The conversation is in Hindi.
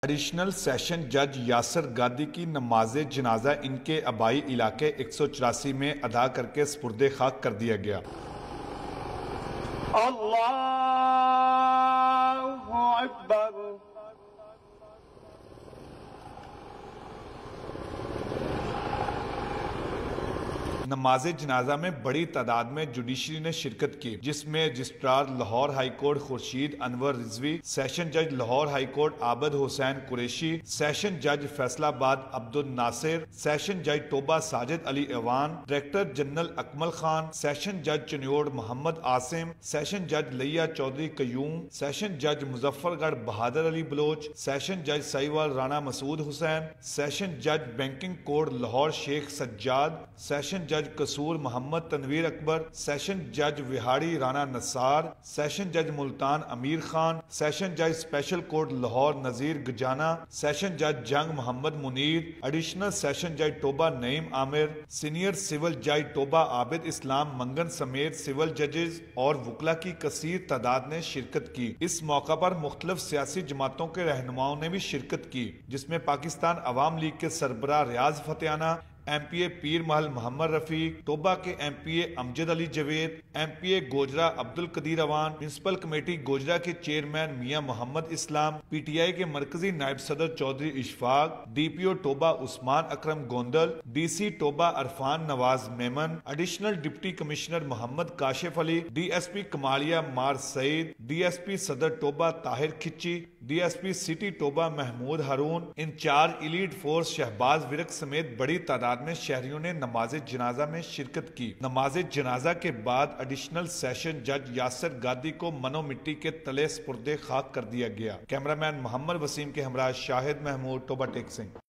एडिशनल सेशन जज यासर गादी की नमाज जनाजा इनके आबाई इलाके 184 में अदा करके सुपुर्दे खाक कर दिया गया। अल्लाहु अकबर। नमाज जनाजा में बड़ी तादाद में जुडिशरी ने शिरकत की, जिसमें registrar Lahore high court Khurshid Anwar Rizvi, session जज लाहौर हाई कोर्ट आबद हुसैन कुरैशी, सेशन जज फैसलाबाद अब्दुल नासिर, सेशन जज Toba Sajid Ali Evan, director general Akmal Khan, session जज चन्योड़ मोहम्मद आसिम, सेशन जज लिया चौधरी कयूम, सेशन जज मुजफ्फरगढ़ बहादुर अली बलोच, सेशन जज साहिवाल राणा मसूद हुसैन, सेशन जज banking court Lahore Sheikh Sajjad, session जज कसूर मोहम्मद तनवीर अकबर, सेशन जज विहाड़ी राणा नसार, सेशन जज मुल्तान अमीर खान, सेशन जज स्पेशल कोर्ट लाहौर नजीर गजाना, सेशन जज जंग मोहम्मद मुनीर, एडिशनल सेशन जज Toba Naeem Aamir, senior civil जज टोबा आबिद इस्लाम मंगन समेत सिविल जजेस और वकला की कसीर तादाद ने शिरकत की। इस मौका पर मुख्तलिफ सियासी जमातों के रहनुमाओं ने भी शिरकत की, जिसमें पाकिस्तान अवाम लीग के सरबराह रियाज फतेहाना, MPA पीर महल मोहम्मद रफीक, टोबा के MPA Amjad Ali Javed, MPA Gojra Abdul Qadir Awan, municipal committee Gojra के चेयरमैन मियां मोहम्मद इस्लाम, PTI के मरकजी नायब सदर Chaudhry Ishfaq, DPO Toba Usman Akram Gondal, DC Toba Irfan Nawaz Memon, additional deputy commissioner Mohammad Kashif Ali, DSP Kamalia मार Saeed, DSP Sadar Toba Tahir Khichi, DSP city Toba Mahmood Haroon, incharge elite force Shahbaz Virk समेत बड़ी तादाद में शहरियों ने नमाज जनाजा में शिरकत की। नमाज जनाजा के बाद एडिशनल सेशन जज यासर गादी को मनो मिट्टी के तले सुपुर्दे खाक कर दिया गया। कैमरामैन मोहम्मद वसीम के हमरा शाहिद महमूद, टोबा टेक सिंह।